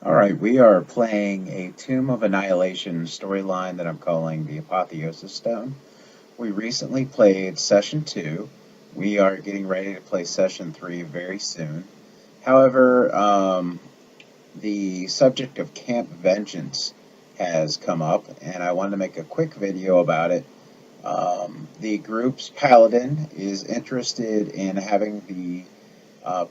Alright, we are playing a Tomb of Annihilation storyline that I'm calling the Apotheosis Stone. We recently played Session 2. We are getting ready to play Session 3 very soon. However, the subject of Camp Vengeance has come up, and I wanted to make a quick video about it. The group's paladin is interested in having the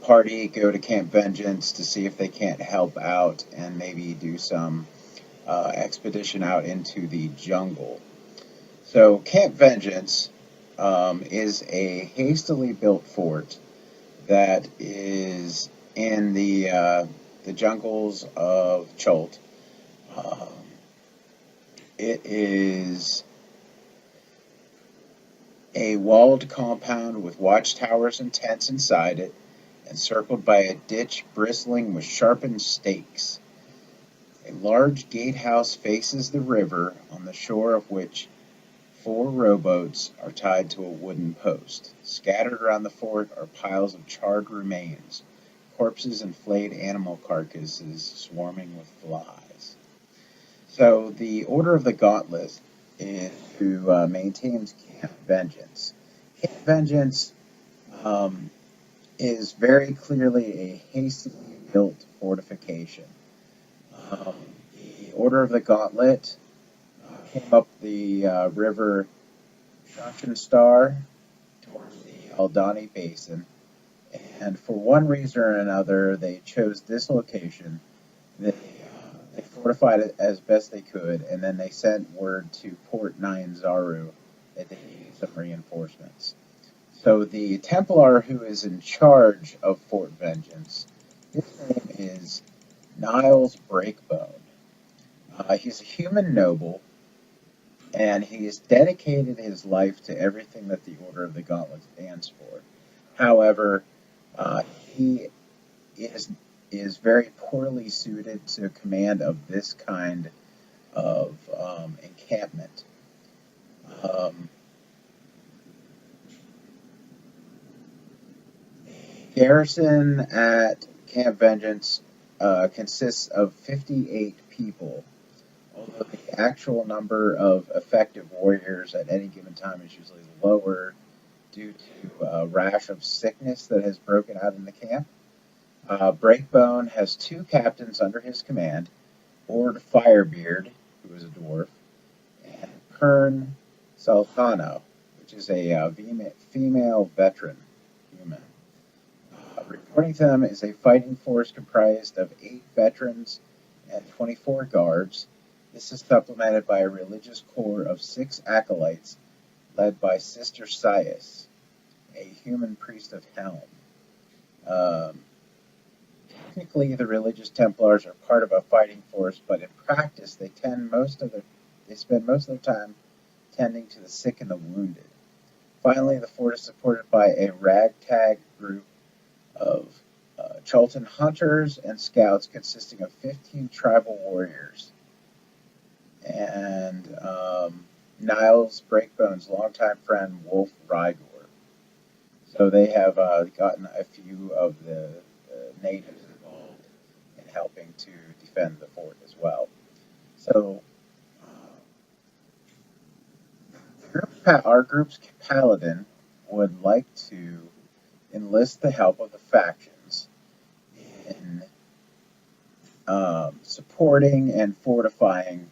party go to Camp Vengeance to see if they can't help out and maybe do some expedition out into the jungle. So Camp Vengeance is a hastily built fort that is in the jungles of Chult. Um, it is a walled compound with watchtowers and tents inside it, encircled by a ditch bristling with sharpened stakes. A large gatehouse faces the river, on the shore of which 4 rowboats are tied to a wooden post. Scattered around the fort are piles of charred remains, corpses and flayed animal carcasses swarming with flies. So the Order of the Gauntlet is who maintains Camp Vengeance. Camp Vengeance is very clearly a hastily built fortification. Um, the Order of the Gauntlet came up the river Shashenstar towards the Aldani Basin, and for one reason or another, they chose this location. They fortified it as best they could, and then they sent word to Port Nyanzaru that they needed some reinforcements. So the Templar who is in charge of Fort Vengeance, his name is Niles Breakbone. He's a human noble, and he's dedicated his life to everything that the Order of the Gauntlet stands for. However, he is very poorly suited to command of this kind of encampment. Garrison at Camp Vengeance consists of 58 people, although the actual number of effective warriors at any given time is usually lower due to a rash of sickness that has broken out in the camp. Breakbone has 2 captains under his command, Ord Firebeard, who is a dwarf, and Kern Sultano, which is a female veteran human. Reporting to them is a fighting force comprised of 8 veterans and 24 guards. This is supplemented by a religious corps of 6 acolytes led by Sister Sias, a human priest of Helm. Technically, the religious Templars are part of a fighting force, but in practice, they spend most of their time tending to the sick and the wounded. Finally, the fort is supported by a ragtag group of Chultan hunters and scouts consisting of 15 tribal warriors and Niles Breakbone's longtime friend Wolf Rygor. So they have gotten a few of the natives involved in helping to defend the fort as well. So our group's paladin would like to enlist the help of the factions in supporting and fortifying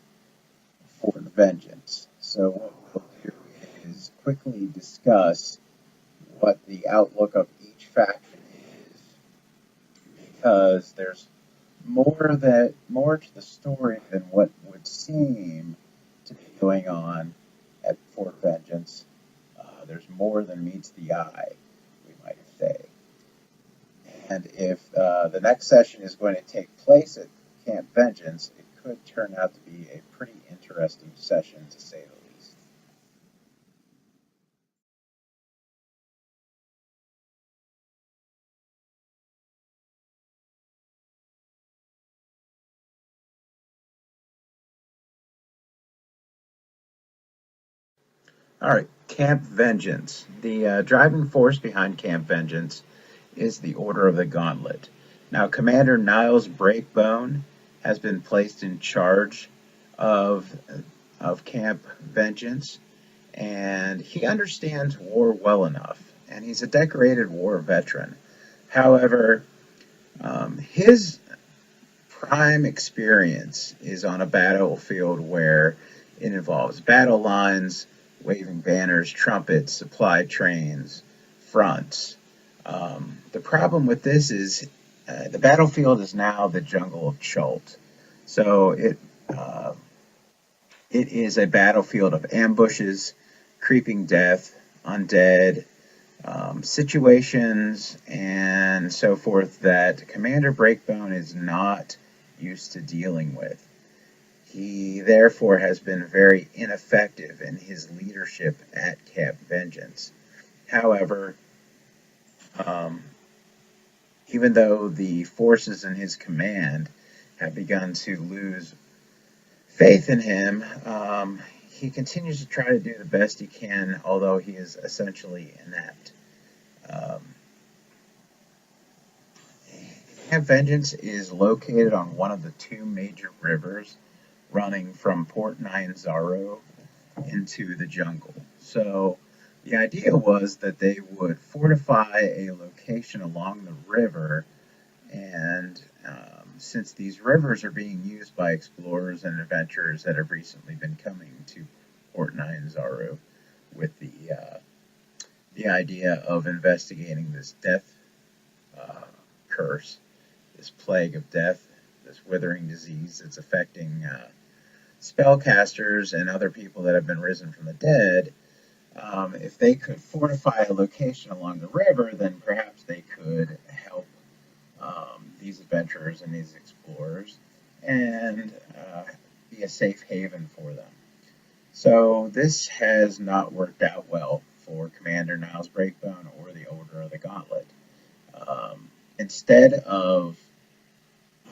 Fort Vengeance. So what we'll do is quickly discuss what the outlook of each faction is, because there's more to the story than what would seem to be going on at Fort Vengeance. There's more than meets the eye, we might say. And if the next session is going to take place at Camp Vengeance, it could turn out to be a pretty interesting session, to say the least. All right, Camp Vengeance. The driving force behind Camp Vengeance is the Order of the Gauntlet. Now, Commander Niles Breakbone has been placed in charge of Camp Vengeance, and he understands war well enough, and he's a decorated war veteran. However, his prime experience is on a battlefield where it involves battle lines, waving banners, trumpets, supply trains, fronts. The problem with this is the battlefield is now the jungle of Chult. So it is a battlefield of ambushes, creeping death, undead, situations, and so forth that Commander Breakbone is not used to dealing with. He therefore has been very ineffective in his leadership at Camp Vengeance. However, um, even though the forces in his command have begun to lose faith in him, he continues to try to do the best he can, although he is essentially inept. Um, Camp Vengeance is located on one of the two major rivers running from Port Nyanzaru into the jungle. So the idea was that they would fortify a location along the river, and since these rivers are being used by explorers and adventurers that have recently been coming to Port Nyanzaru with the idea of investigating this death uh, curse, this plague of death, this withering disease that's affecting spellcasters and other people that have been risen from the dead. If they could fortify a location along the river, then perhaps they could help these adventurers and these explorers and be a safe haven for them. So this has not worked out well for Commander Niles Breakbone or the Order of the Gauntlet. Instead of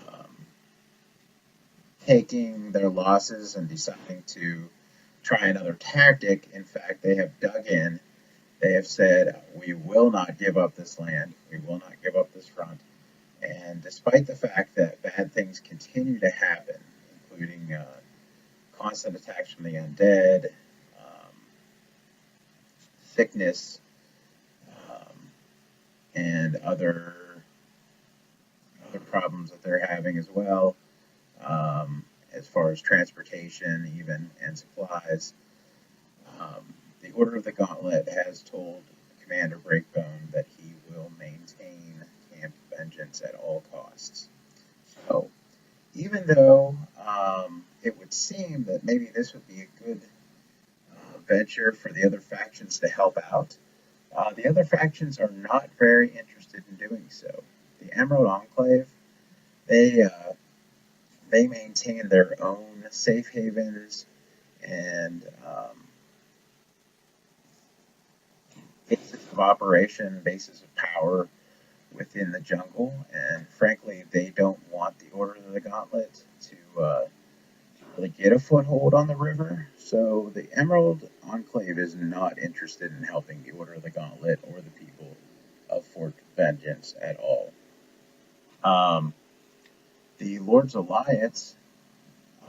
um, taking their losses and deciding to try another tactic, in fact, they have dug in. They have said, we will not give up this land. We will not give up this front. And despite the fact that bad things continue to happen, including constant attacks from the undead, um, sickness, um, and other problems that they're having as well, as far as transportation, even and supplies. The Order of the Gauntlet has told Commander Breakbone that he will maintain Camp Vengeance at all costs. So, even though it would seem that maybe this would be a good venture for the other factions to help out, the other factions are not very interested in doing so. The Emerald Enclave, they uh, they maintain their own safe havens and bases of operation, bases of power within the jungle, and frankly, they don't want the Order of the Gauntlet to really get a foothold on the river. So the Emerald Enclave is not interested in helping the Order of the Gauntlet or the people of Fort Vengeance at all. Um, the Lord's Alliance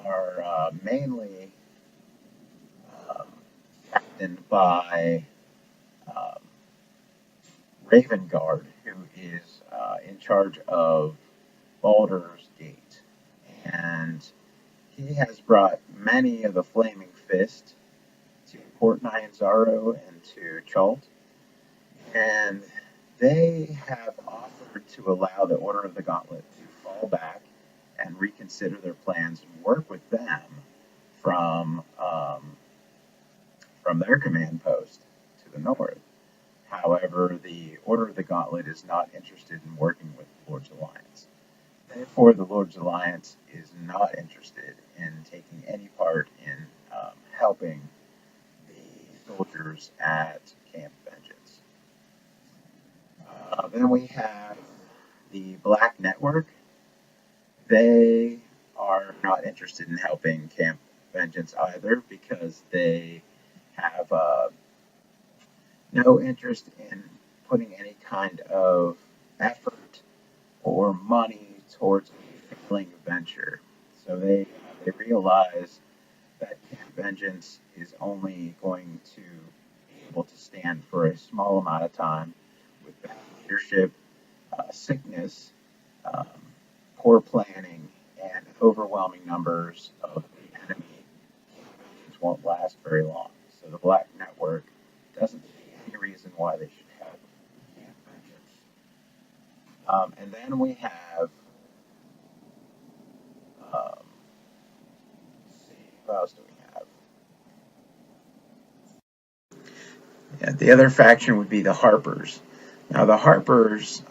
are mainly um, captained by um, Raven Guard, who is in charge of Baldur's Gate. And he has brought many of the Flaming Fist to Port Nyanzaru and to Chult. And they have offered to allow the Order of the Gauntlet to fall back and reconsider their plans and work with them from from their command post to the north. However, the Order of the Gauntlet is not interested in working with the Lord's Alliance. Therefore, the Lord's Alliance is not interested in taking any part in helping the soldiers at Camp Vengeance. Then we have the Black Network. They are not interested in helping Camp Vengeance either because they have no interest in putting any kind of effort or money towards a failing venture. So they realize that Camp Vengeance is only going to be able to stand for a small amount of time with bad leadership, sickness, um, poor planning, and overwhelming numbers of the enemy. Camp Vengeance won't last very long. So the Black Network doesn't see any reason why they should have Camp Vengeance. And then we have, let's see, what else do we have? Yeah, the other faction would be the Harpers. Now, the Harpers,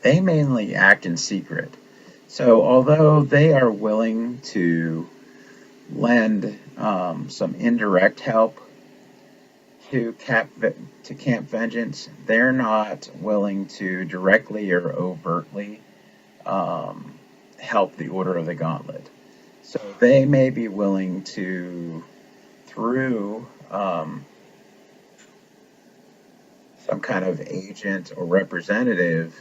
they mainly act in secret. So, although they are willing to lend some indirect help to Camp Vengeance, they're not willing to directly or overtly um, help the Order of the Gauntlet. So, they may be willing to, through some kind of agent or representative,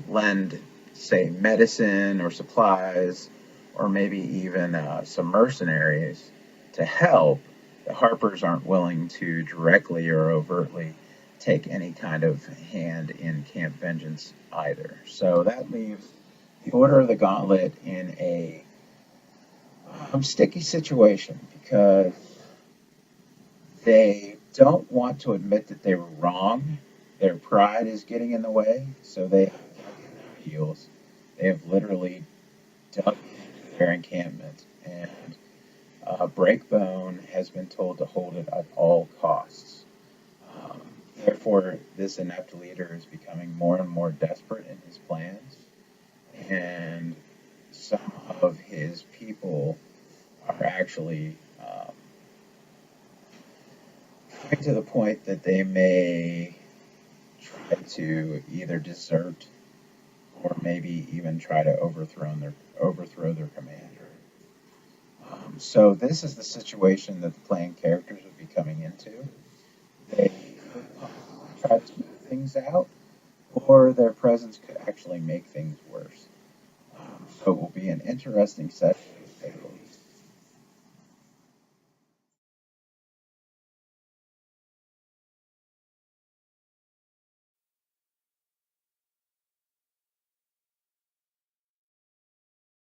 lend, say, medicine or supplies, or maybe even some mercenaries to help. The Harpers aren't willing to directly or overtly take any kind of hand in Camp Vengeance either. So that leaves the Order of the Gauntlet in a sticky situation because they don't want to admit that they were wrong. Their pride is getting in the way, so they have dug in their heels. They have literally dug into their encampment, and Breakbone has been told to hold it at all costs. Um, Therefore, this inept leader is becoming more and more desperate in his plans, and some of his people are actually coming to the point that they may try to either desert or maybe even try to overthrow their commander. So this is the situation that the playing characters would be coming into. They could possibly try to smooth things out, or their presence could actually make things worse. So it will be an interesting session, to say the least.